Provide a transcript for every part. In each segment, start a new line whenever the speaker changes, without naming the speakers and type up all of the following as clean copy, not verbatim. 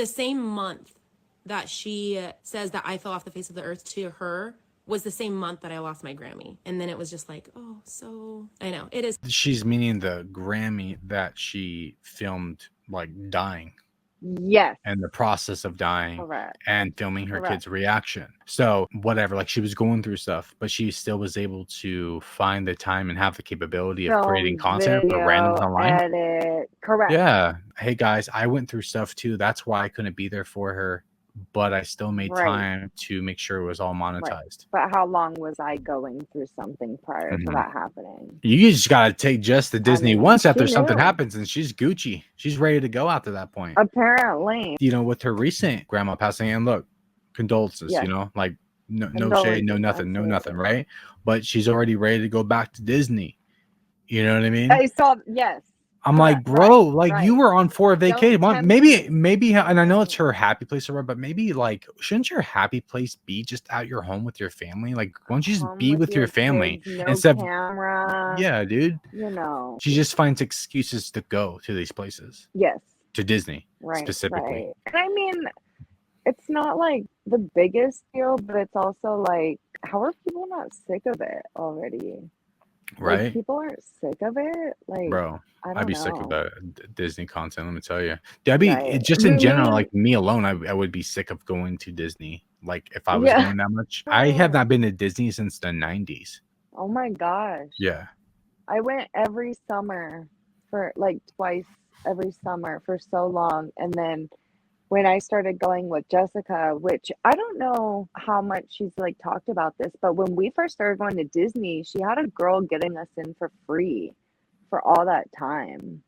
The same month that she says that I fell off the face of the earth to her was the same month that I lost my Grammy. And then it was just like, oh, so I know it is.
She's meaning the Grammy that she filmed like dying.
Yes.
And the process of dying.
Correct.
And filming her
Correct.
kid's reaction. So whatever, like she was going through stuff, but she still was able to find the time and have the capability of creating content for randoms online.
Edit. Correct.
Yeah. Hey guys, I went through stuff too. That's why I couldn't be there for her, but I still made time to make sure it was all monetized.
Right. But how long was I going through something prior to that happening?
You just gotta take Jess to Disney once after something happens, and she's Gucci. She's ready to go after that point.
Apparently.
You know, with her recent grandma passing, and look, condolences, you know, like no shade, no nothing, right? But she's already ready to go back to Disney. You know what I mean?
I saw, yes.
I'm like, bro, like you were on 4 vacation. Maybe, and I know it's her happy place or whatever, but maybe like, shouldn't your happy place be just at your home with your family? Like, why don't you just be with your family instead of
camera?
Yeah, dude.
You know,
she just finds excuses to go to these places.
Yes,
to Disney specifically.
Right. And I mean, it's not like the biggest deal, but it's also like, how are people not sick of it already?
Right?
Like, people aren't sick of it. Like,
bro, I'd be sick of that Disney content. Let me tell you, I'd be just in general, like me alone. I would be sick of going to Disney. Like if I was going that much, I have not been to Disney since the 90s.
Oh my gosh.
Yeah.
I went every summer for like twice every summer for so long, and then when I started going with Jessica, which I don't know how much she's like talked about this, but when we first started going to Disney, she had a girl getting us in for free for all that time.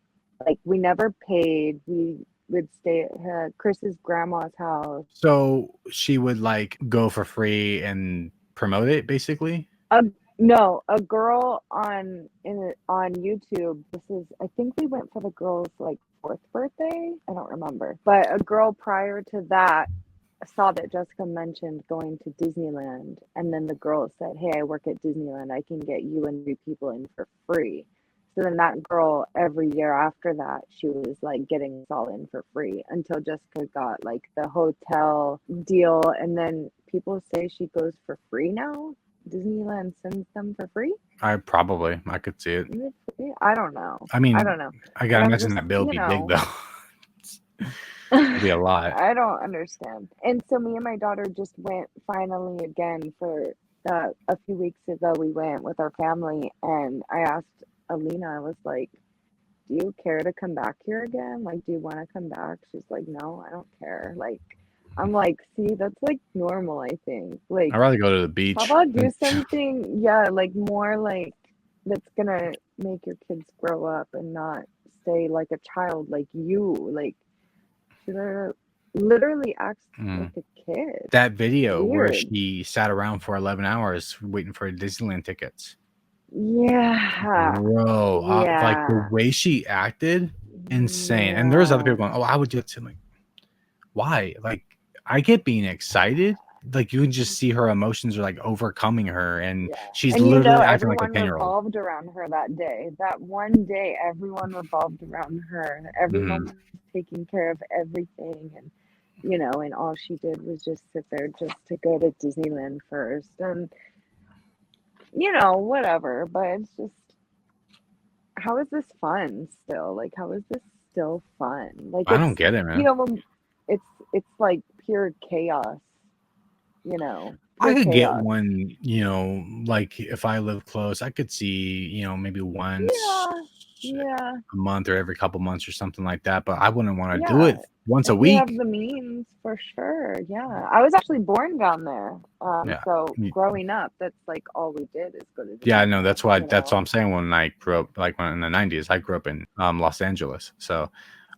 Like we never paid. We would stay at Chris's grandma's house.
So she would like go for free and promote it basically?
No, a girl on YouTube. This is, I think we went for the girl's like 4th birthday. I don't remember, but a girl prior to that saw that Jessica mentioned going to Disneyland, and then the girl said, "Hey, I work at Disneyland. I can get you and 3 people in for free." So then that girl, every year after that, she was like getting us all in for free until Jessica got like the hotel deal, and then people say she goes for free now. Disneyland sends them for free?
I could see it.
I don't know.
I mean,
I don't know.
I gotta imagine that bill be big though. It'll be a lot.
I don't understand. And so me and my daughter just went finally again for a few weeks ago. We went with our family, and I asked Alina, I was like, "Do you care to come back here again? Like, do you want to come back?" She's like, "No, I don't care." Like, I'm like, see, that's like normal, I think. Like,
I'd rather go to the beach.
How about do something, like more like that's gonna make your kids grow up and not stay like a child like you. Like, she literally acts like a kid.
That video where she sat around for 11 hours waiting for Disneyland tickets.
Yeah.
Bro, like the way she acted, insane. And there's other people going, "Oh, I would do it too." Like, why? Like, I get being excited. Like, you can just see her emotions are like overcoming her, and she's literally acting like a 10-year-old.
Everyone revolved around her that day. That one day, everyone revolved around her. Everyone was taking care of everything, and and all she did was just sit there just to go to Disneyland first, and whatever. But it's just, how is this fun still? Like, how is this still fun? Like,
I don't get it, man.
It's like pure chaos.
I could get one, like if I live close, I could see, maybe once a month or every couple months or something like that. But I wouldn't want to do it once a week.
You have the means for sure. Yeah. I was actually born down there. So growing up, that's like all we did is go to Disney.
Yeah, no, that's what I'm saying. When I grew up, like when in the 90s, I grew up in Los Angeles. So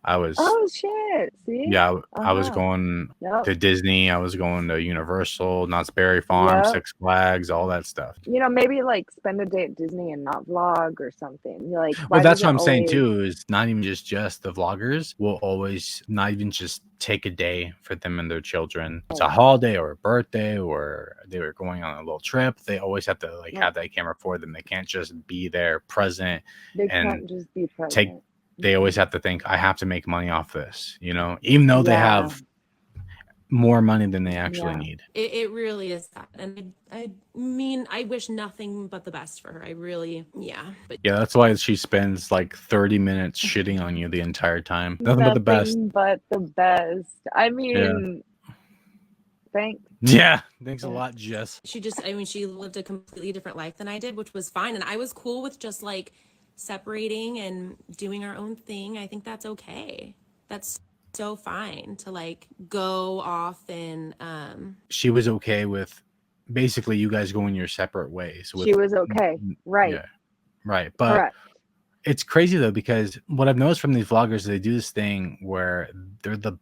I was
shit. See?
Yeah, I was going to Disney. I was going to Universal, Knott's Berry Farm, Six Flags, all that stuff.
Maybe like spend a day at Disney and not vlog or something. You're like,
well, that's what I'm saying too. Is not even just the vloggers will always not even just take a day for them and their children. It's a holiday or a birthday or they were going on a little trip. They always have to like have that camera for them. They can't just be there present.
They can't just be present.
they always have to think, I have to make money off this, you know, even though they
Yeah.
have more money than they actually
Yeah.
need.
It really is that. And I mean, I wish nothing but the best for her. I really, yeah. But
Yeah, that's why she spends like 30 minutes shitting on you the entire time. Nothing but the best.
Nothing but the best. I
Yeah.
mean, thanks.
Yeah. Thanks a lot, Jess.
she just, I mean, she lived a completely different life than I did, which was fine. And I was cool with just like separating and doing our own thing. I think that's okay. That's so fine to like go off and
She was okay with basically you guys going your separate ways.
She was okay. Right.
Yeah. Right. But
Correct.
it's crazy though, because what I've noticed from these vloggers, they do this thing where they're the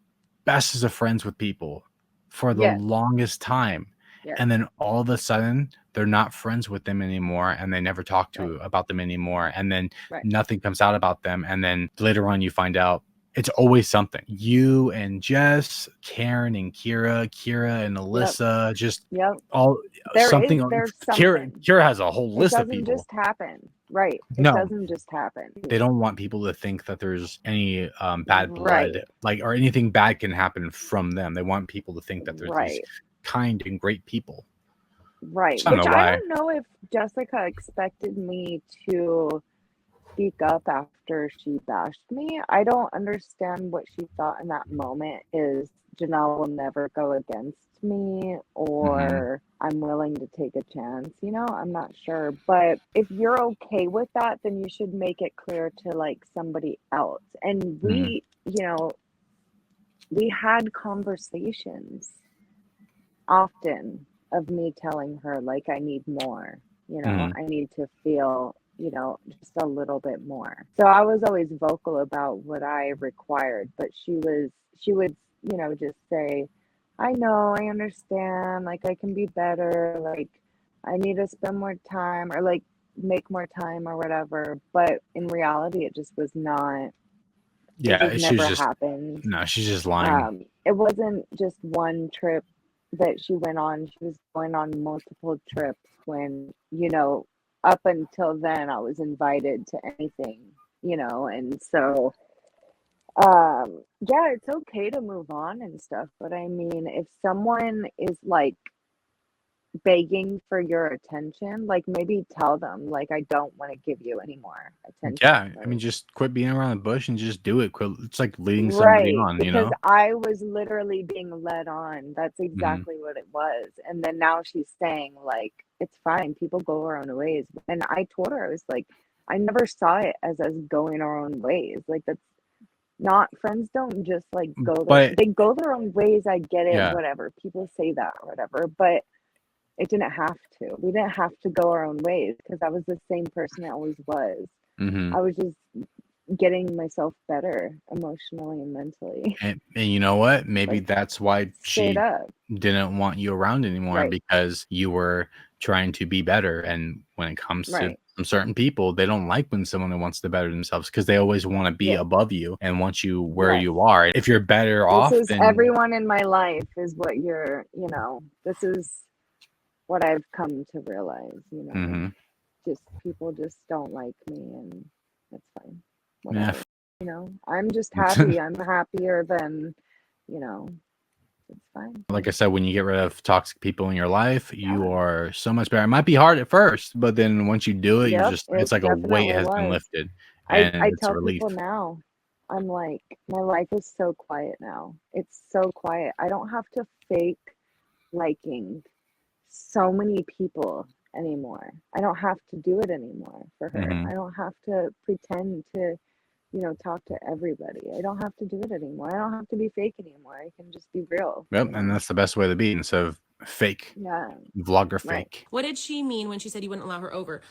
bestest of friends with people for the
Yes.
longest time.
Yes.
And then all of a sudden they're not friends with them anymore, and they never talk to about them anymore. And then nothing comes out about them. And then later on you find out it's always something. You and Jess, Karen and Kira and Alyssa, just all
there's
something.
something.
Kira has a whole list of people.
It doesn't just happen. Right. It
No.
doesn't just happen.
They don't want people to think that there's any bad blood, like, or anything bad can happen from them. They want people to think that there's these kind and great people.
Right.
I don't
Which
know why.
I don't know if Jessica expected me to speak up after she bashed me. I don't understand what she thought in that moment is Janell will never go against me, or I'm willing to take a chance, you know? I'm not sure. But if you're okay with that, then you should make it clear to like somebody else. And we, you know, we had conversations often of me telling her like I need more, you know, I need to feel, you know, just a little bit more. So I was always vocal about what I required, but she would, you know, just say, I know, I understand, like I can be better, like I need to spend more time or like make more time or whatever. But in reality, it just was not.
Yeah,
it just never happened.
No, she's just lying.
It wasn't just one trip that she went on. She was going on multiple trips when, you know, up until then I was invited to anything, you know, and so yeah, it's okay to move on and stuff, but I mean, if someone is like begging for your attention, like maybe tell them like I don't want to give you any more attention.
Yeah,
like,
I mean, just quit being around the bush and just do it. Quit. It's like leading somebody on, you know?
Because I was literally being led on. That's exactly what it was. And then now she's saying like it's fine, people go our own ways. And I told her, I was like, I never saw it as us going our own ways. Like that's not, friends don't just like go they go their own ways. I get it, whatever. People say that or whatever, but it didn't have to. We didn't have to go our own ways because I was the same person I always was. I was just getting myself better emotionally and mentally.
And you know what? Maybe
like,
that's why she didn't want you around anymore, because you were trying to be better. And when it comes to some certain people, they don't like when someone wants to better themselves because they always want to be above you and want you where you are. If you're better off,
then everyone in my life is what you're, you know, this is what I've come to realize, you know. Just people just don't like me, and that's fine. Whatever. You know, I'm just happy. I'm happier than, you know, it's fine.
Like I said, when you get rid of toxic people in your life, you are so much better. It might be hard at first, but then once you do it, you're just, it's like a weight has been lifted. And
I
it's
tell
a relief.
people now, I'm like, my life is so quiet now. It's so quiet. I don't have to fake liking so many people anymore. I don't have to do it anymore for her. I don't have to pretend to, you know, talk to everybody. I don't have to do it anymore. I don't have to be fake anymore. I can just be real.
Yep, and that's the best way to be instead of fake. Vlogger fake.
What did she mean when she said you wouldn't allow her over?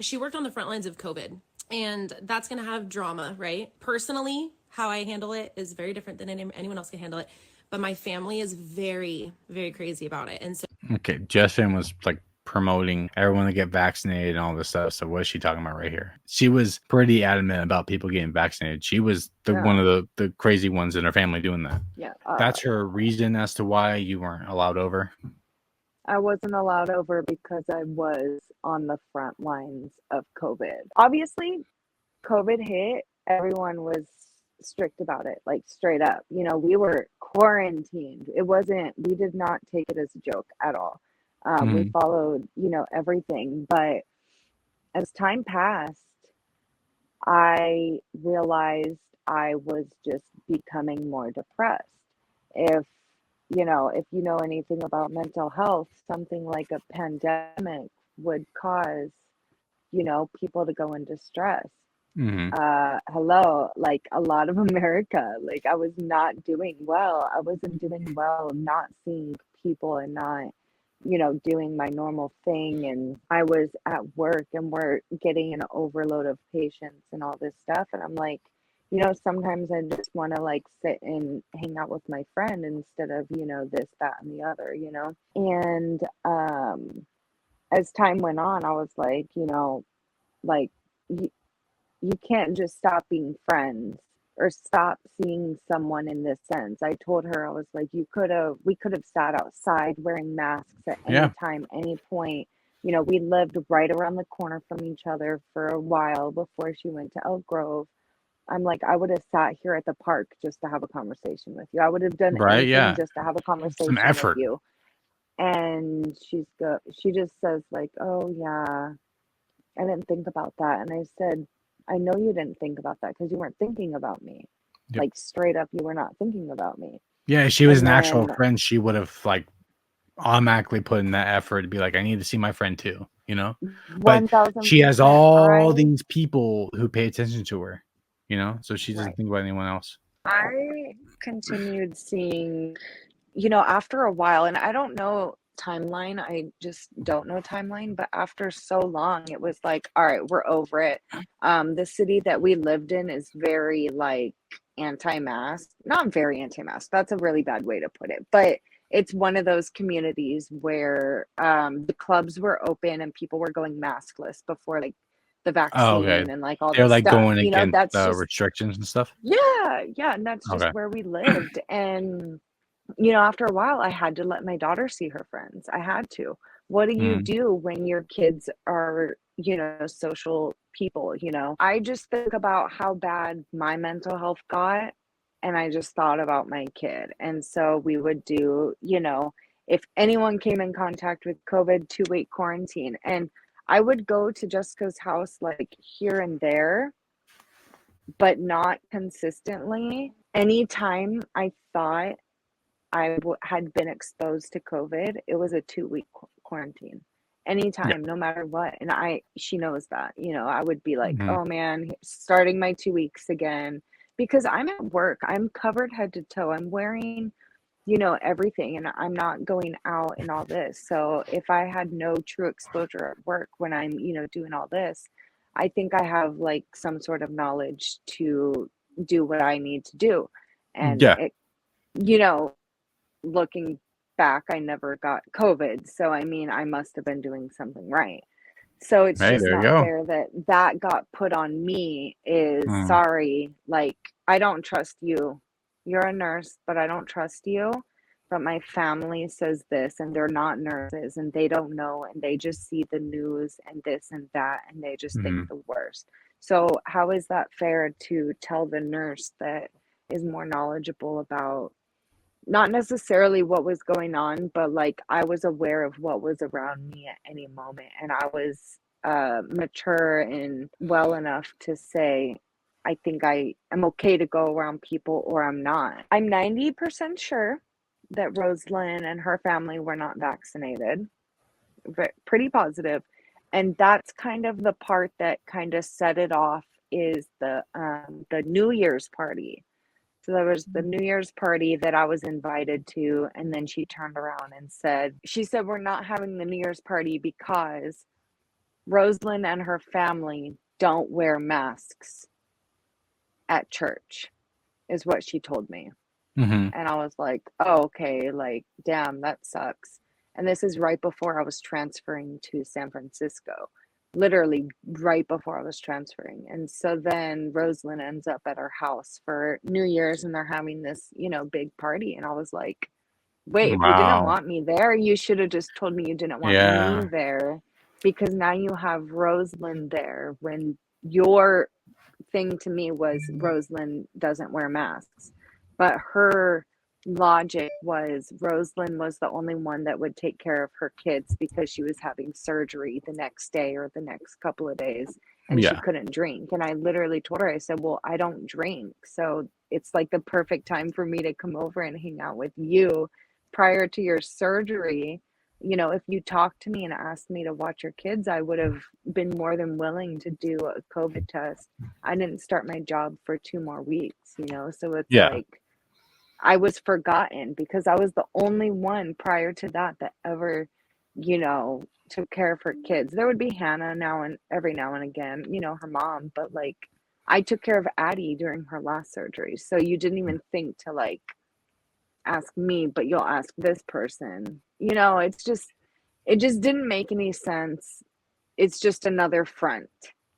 She worked on the front lines of COVID, and that's going to have drama, right? Personally, how I handle it is very different than anyone else can handle it. But my family is very, very crazy about it. And so
okay, JesssFam was like promoting everyone to get vaccinated and all this stuff. So what is she talking about right here? She was pretty adamant about people getting vaccinated. She was one of the crazy ones in her family doing that. That's her reason as to why you weren't allowed over.
I wasn't allowed over because I was on the front lines of COVID. Obviously, COVID hit everyone was strict about it, like straight up. You know, we were quarantined. We did not take it as a joke at all. We
Mhm.
followed, you know, everything. But as time passed, I realized I was just becoming more depressed. If if you know anything about mental health, something like a pandemic would cause, people to go into stress.
Mhm.
Hello, like a lot of America, like I was not doing well. I wasn't doing well, not seeing people and not, doing my normal thing. And I was at work and we're getting an overload of patients and all this stuff. And I'm like, sometimes I just want to like sit and hang out with my friend instead of, this, that, and the other, And as time went on, I was like, like, you can't just stop being friends or stop seeing someone in this sense. I told her, I was like, we could have sat outside wearing masks at any
Yeah.
time, any point. We lived right around the corner from each other for a while before she went to Elk Grove. I'm like, I would have sat here at the park just to have a conversation with you. I would have done
Right.
anything
Yeah.
just to have a
Some
conversation with
effort.
you. And she just says like, oh yeah, I didn't think about that. And I said, I know you didn't think about that because you weren't thinking about me.
Yep.
Like straight up, you were not thinking about me.
Yeah. If she was
And
an actual
then
friend, she would have like automatically put in that effort to be like, I need to see my friend too, But she has
1000%,
all these people who pay attention to her, so she doesn't
right.
think about anyone else.
I continued seeing, after a while, and I don't know timeline, I just don't know timeline, but after so long, it was like, all right, we're over it. The city that we lived in is very like anti-mask, not very anti-mask. That's a really bad way to put it, but it's one of those communities where the clubs were open and people were going maskless before like the
Oh, okay.
vaccine and like all
They're
this
like
stuff.
going against
That's
the
just
restrictions and stuff.
yeah, and that's just
Okay.
where we lived. And after a while, I had to let my daughter see her friends. I had to. What do you
Mm.
do when your kids are, social people, I just think about how bad my mental health got, and I just thought about my kid. And so we would do, if anyone came in contact with COVID, 2-week quarantine. And I would go to Jessica's house like here and there, but not consistently. Anytime I thought had been exposed to COVID, it was a 2-week quarantine.
Yeah.
Anytime, no matter what. And she knows that, I would be like,
Mhm.
oh man, starting my 2 weeks again, because I'm at work. I'm covered head to toe. I'm wearing, everything, and I'm not going out and all this. So if I had no true exposure at work when I'm, doing all this, I think I have like some sort of knowledge to do what I need to do. And
Yeah.
it, looking back, I never got COVID. So, I mean, I must have been doing something right. So it's
Hey,
just
there you
not
go.
fair that got put on me is
Mm.
sorry. Like, I don't trust you. You're a nurse, but I don't trust you. But my family says this, and they're not nurses, and they don't know, and they just see the news and this and that, and they just think
Mhm.
the worst. So, how is that fair to tell the nurse that is more knowledgeable about not necessarily what was going on, but like I was aware of what was around me at any moment. And I was mature and well enough to say, I think I am okay to go around people or I'm not. I'm 90% sure that Rosalind and her family were not vaccinated, but pretty positive. And that's kind of the part that kind of set it off is the New Year's party. So there was the New Year's party that I was invited to, and then she turned around and she said, we're not having the New Year's party because Rosalind and her family don't wear masks at church, is what she told me.
Mhm.
And I was like, oh, okay, like, damn, that sucks. And this is right before I was transferring to San Francisco, literally right before I was transferring. And so then Rosalind ends up at our house for New Year's and they're having this, big party. And I was like, wait, if you didn't
Wow.
want me there, you should have just told me you didn't want me
Yeah.
there, because now you have Rosalind there when your thing to me was Rosalind doesn't wear masks. But her logic was Rosalind was the only one that would take care of her kids because she was having surgery the next day or the next couple of days and she
Yeah.
couldn't drink. And I literally told her, I said, well, I don't drink. So it's like the perfect time for me to come over and hang out with you prior to your surgery. You know, if you talked to me and asked me to watch your kids, I would have been more than willing to do a COVID test. I didn't start my job for 2 more weeks, you know, so it's
Yeah.
like I was forgotten because I was the only one prior to that that ever, you know, took care of her kids. There would be Hannah every now and again, you know, her mom, but like I took care of Addie during her last surgery. So you didn't even think to like ask me, but you'll ask this person. You know, it just didn't make any sense. It's just another front.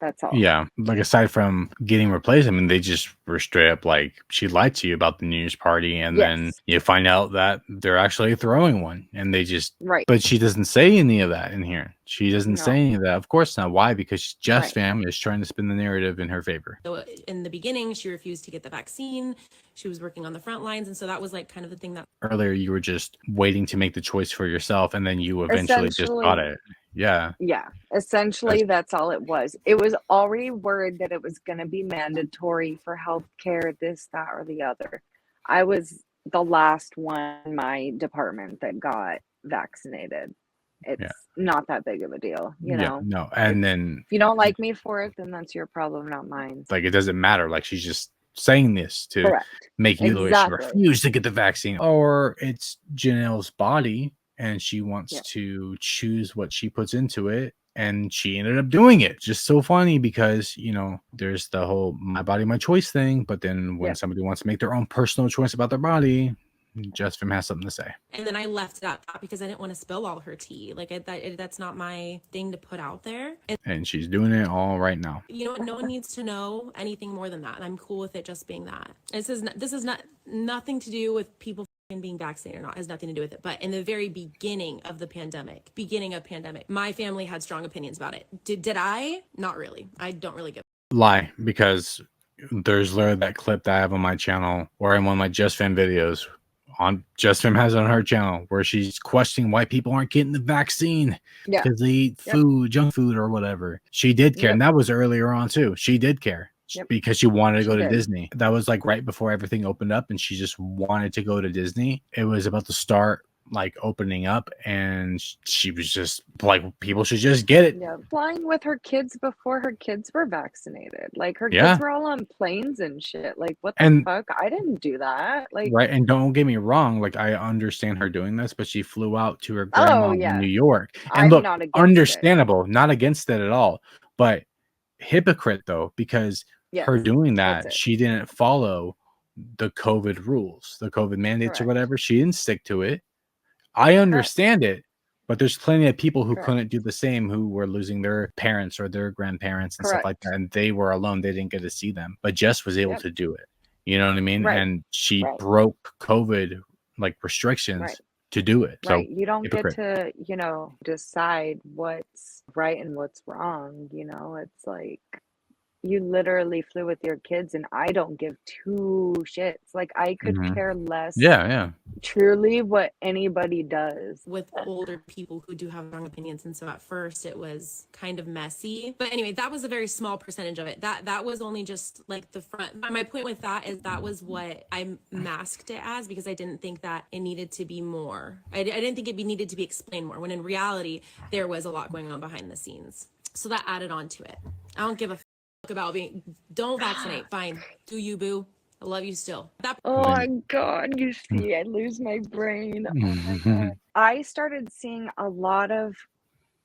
That's all.
Yeah, like aside from getting replaced, I mean, they just were straight up like she lied to you about the New Year's party, and then
Yes.
you find out that they're actually throwing one, and they just
Right.
But she doesn't say any of that in here. She doesn't
No.
say any of that. Of course not. Why? Because Jess
Right.
Fam is trying to spin the narrative in her favor.
So in the beginning, she refused to get the vaccine. She was working on the front lines. And so that was like kind of the thing that
Earlier, you were just waiting to make the choice for yourself, and then you eventually just got it. Yeah.
Yeah. Essentially, that's all it was. It was already word that it was going to be mandatory for healthcare, this, that, or the other. I was the last one in my department that got vaccinated. It's not that big of a deal, you know?
No. And then
If you don't like me for it, then that's your problem, not mine.
like it doesn't matter. Like she's just saying this to
Correct.
make you
Exactly.
refuse to get the vaccine, or it's Janelle's body and she wants to choose what she puts into it, and she ended up doing it. Just so funny because, you know, there's the whole my body, my choice thing, but then when somebody wants to make their own personal choice about their body, JesssFam has something to say.
And then I left it at that because I didn't want to spill all her tea. Like that's not my thing to put out there.
And she's doing it all right now.
You know what? No one needs to know anything more than that. And I'm cool with it just being that. This is not nothing to do with people being vaccinated or not. It has nothing to do with it. But in the very beginning of pandemic, my family had strong opinions about it. Did I? Not really. I don't really give
Lie, because there's literally that clip that I have on my channel or in one of my JesssFam videos on JesssFam has on her channel where she's questioning why people aren't getting the vaccine because they eat food, junk food or whatever. She did care. And that was earlier on too. She did care because she wanted to go to Disney. That was like right before everything opened up and she just wanted to go to Disney. It was about to start like opening up and she was just like, people should just get it.
Flying with her kids before her kids were vaccinated. Like her kids were all on planes and shit. Like what the fuck? I didn't do that. Like
and don't get me wrong, like I understand her doing this, but she flew out to her grandma in New York. And look, understandable, not against it at all, but hypocrite though, because her doing that, she didn't follow the COVID rules, the COVID mandates or whatever. She didn't stick to it. I understand it, but there's plenty of people who couldn't do the same, who were losing their parents or their grandparents and stuff like that, and they were alone. They didn't get to see them, but Jess was able to do it. You know what I mean? And she broke COVID like restrictions to do it. So
you don't get to, you know, decide what's right and what's wrong. You know, it's like you literally flew with your kids and I don't give two shits. Like I could care less. Truly what anybody does
with older people who do have strong opinions. And so at first it was kind of messy, but anyway, that was a very small percentage of it. That was only just like the front. My point with that is that was what I masked it as, because I didn't think that it needed to be more. I didn't think it needed to be explained more, when in reality there was a lot going on behind the scenes. So that added on to it. I don't give a about being, don't vaccinate, fine, do you, boo, I love you still.
Oh my god, you see, I lose my brain. Oh my god. I started seeing a lot of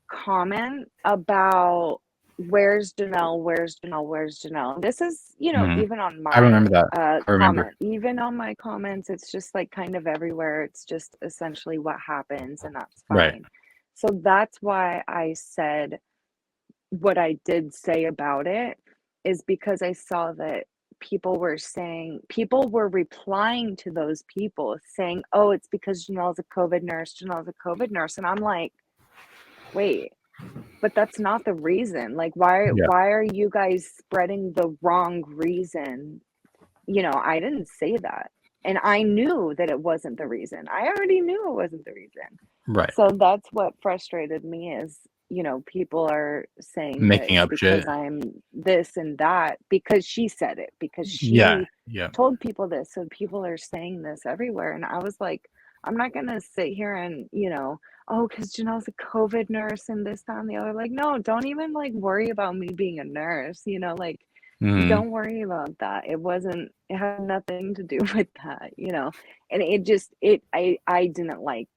comment about where's Janell. This is, you know, even on my
I remember that.
comment, even on my comments, it's just like kind of everywhere. It's just essentially what happens, and that's fine. So that's why I said what I did say about it, is because I saw that people were replying to those people saying, oh, it's because Janell's a COVID nurse. And I'm like, wait, But that's not the reason. Like, why are you guys spreading the wrong reason? I didn't say that. And I knew that it wasn't the reason. I already knew it wasn't the reason.
Right.
So that's what frustrated me is, people are saying
Making
that
up
because
shit.
I'm this and that, because she said it, because
Yeah.
she
Yeah.
told people this. So people are saying this everywhere. And I was like, I'm not going to sit here and, oh, because Janell's a COVID nurse and this, that, and the other. Like, no, don't even like worry about me being a nurse, like,
Mhm.
don't worry about that. It had nothing to do with that, and I didn't like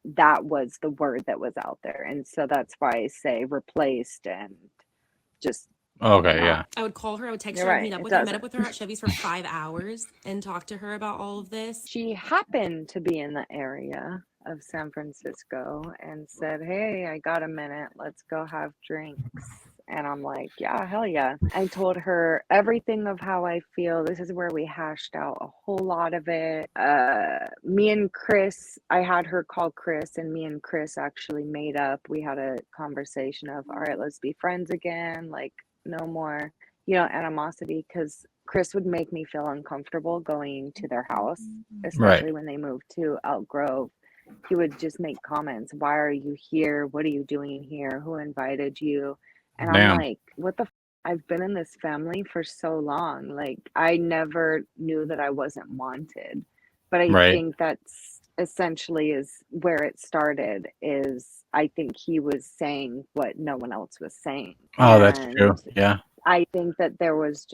that was the word that was out there. And so that's why I say replaced and just
Okay, yeah.
I would call her, I would text
You're
her,
right,
meet up
it
with her, met
doesn't.
up with her at Chevy's for 5 hours and talked to her about all of this.
She happened to be in the area of San Francisco and said, hey, I got a minute, let's go have drinks. And I'm like, yeah, hell yeah. I told her everything of how I feel. This is where we hashed out a whole lot of it. Me and Chris, I had her call Chris, and me and Chris actually made up. We had a conversation of, all right, let's be friends again. Like, no more, animosity, because Chris would make me feel uncomfortable going to their house, especially when they moved to Elk Grove. He would just make comments. Why are you here? What are you doing here? Who invited you? And I'm like, what the I've been in this family for so long. Like, I never knew that I wasn't wanted. But I think that's essentially is where it started, is I think he was saying what no one else was saying.
Oh, that's true. Yeah.
I think there was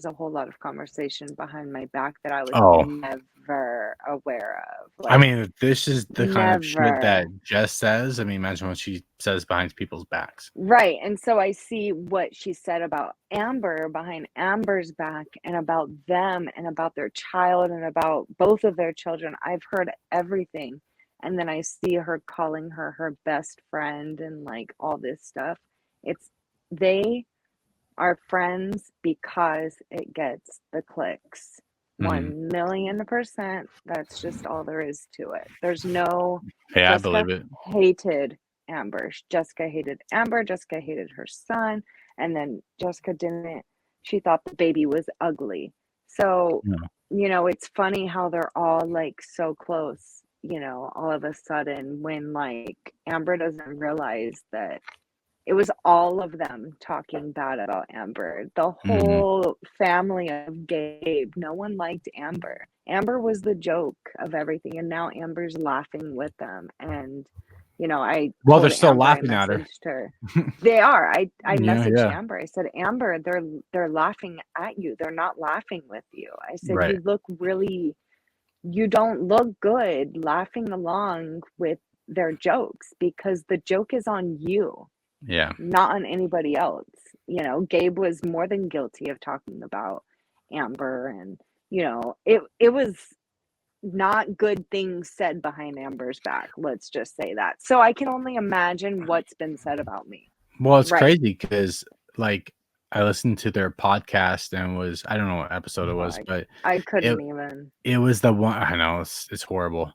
a whole lot of conversation behind my back that I was never aware of.
Like, I mean, this is the kind of shit that
never.
Jess says. I mean, imagine what she says behind people's backs.
Right. And so I see what she said about Amber behind Amber's back, and about them, and about their child, and about both of their children. I've heard everything. And then I see her calling her best friend and like all this stuff. They are friends because it gets the clicks. 1,000,000%. That's just all there is to it. There's no.
Yeah,
Jessica
I believe it.
hated Amber. Jessica hated Amber. Jessica hated her son. And then Jessica didn't. She thought the baby was ugly. So, it's funny how they're all like so close, all of a sudden, when like Amber doesn't realize that it was all of them talking bad about Amber. The whole family of Gabe, no one liked Amber. Amber was the joke of everything, and now Amber's laughing with them. And
they're still laughing at
her. They are. I messaged
Yeah.
Amber. I said, Amber, they're laughing at you. They're not laughing with you. I said, you don't look good laughing along with their jokes, because the joke is on you.
Yeah.
Not on anybody else. Gabe was more than guilty of talking about Amber, and it was not good things said behind Amber's back. Let's just say that. So I can only imagine what's been said about me.
Well, it's crazy because like I listened to their podcast and I don't know what episode it was, but
I couldn't even.
It was the one. I know it's horrible.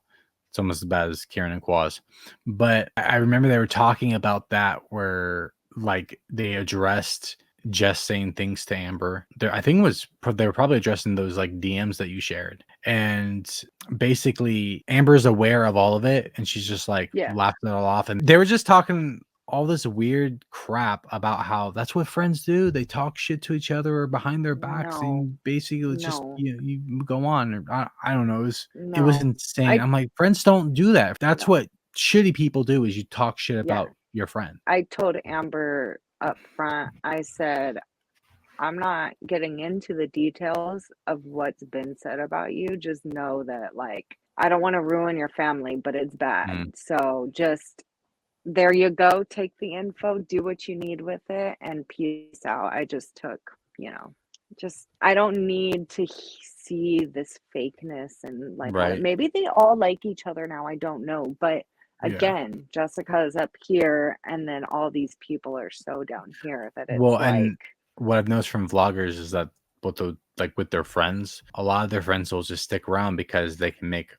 It's almost as bad as Kieran and Quaz. But I remember they were talking about that, where like they addressed Jess saying things to Amber. I think they were probably addressing those like DMs that you shared. And basically Amber's aware of all of it, and she's just like laughing it all off. And they were just talking all this weird crap about how that's what friends do. They talk shit to each other or behind their backs, and basically it's just you go on. I don't know. It was insane. I'm like, friends don't do that. That's what shitty people do, is you talk shit about your friend.
I told Amber up front, I said, I'm not getting into the details of what's been said about you. Just know that, like, I don't want to ruin your family, but it's bad. So just, there you go. Take the info, do what you need with it, and peace out. I just took, I don't need to see this fakeness and like, maybe they all like each other now. I don't know. But again, Jessica is up here, and then all these people are so down here that it's
and what I've noticed from vloggers is that with their friends, a lot of their friends will just stick around because they can make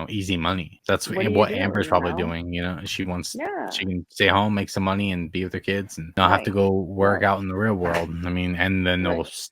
easy money. That's
What do you
what
do,
Amber's
you
probably
know?
doing. She wants
Yeah.
she can stay home, make some money, and be with her kids, and not have to
Right.
go work
Right.
out in the real world. I mean, and then
Right.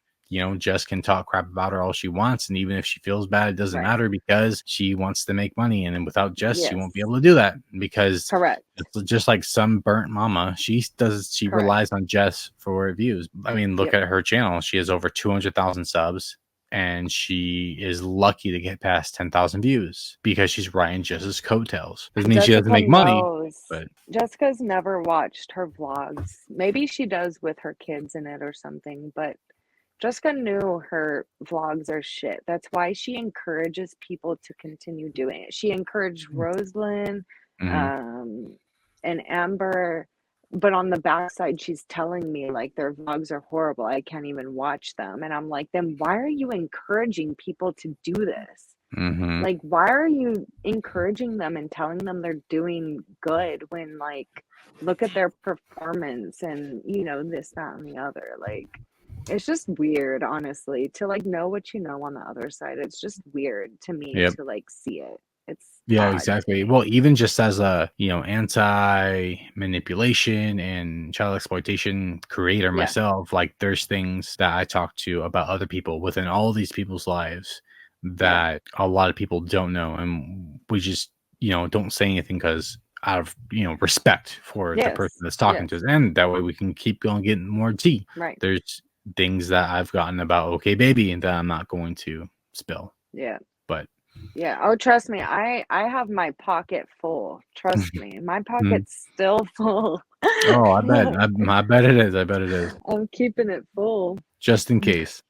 Jess can talk crap about her all she wants, and even if she feels bad, it doesn't
Right.
matter because she wants to make money, and then without Jess, she won't be
Yes.
able to do that because
Correct.
just like some burnt mama, she
Correct.
relies on Jess for views. I mean, look
Yep.
at her channel; she has over 200,000 subs. And she is lucky to get past 10,000 views because she's riding Jess's coattails. Doesn't mean she doesn't
Jessica
make money,
knows.
but
Jessica's never watched her vlogs. Maybe she does with her kids in it or something, but Jessica knew her vlogs are shit. That's why she encourages people to continue doing it. She encouraged Rosalind,
mhm,
and Amber, but on the backside, she's telling me like their vlogs are horrible. I can't even watch them. And I'm like, then why are you encouraging people to do this?
mhm.
Like, why are you encouraging them and telling them they're doing good when, like, look at their performance and, this, that, and the other? Like, it's just weird, honestly, to like know what you know on the other side. It's just weird to me
Yep.
to like see it. It's
Yeah,
odd to
exactly.
me.
Well, even just as a, anti-manipulation and child exploitation creator
Yeah.
myself, like there's things that I talk to about other people within all these people's lives
Yeah.
that a lot of people don't know. And we just, don't say anything because out of, respect for the person
Yes.
that's talking
Yes.
to us. And that way we can keep going getting more tea.
Right.
There's things that I've gotten about Okay Baby and that I'm not going to spill.
Yeah.
But
Yeah. Oh, trust me, I have my pocket full. Trust me, my pocket's still full.
oh, I bet. I bet it is. I bet it is.
I'm keeping it full.
Just in case.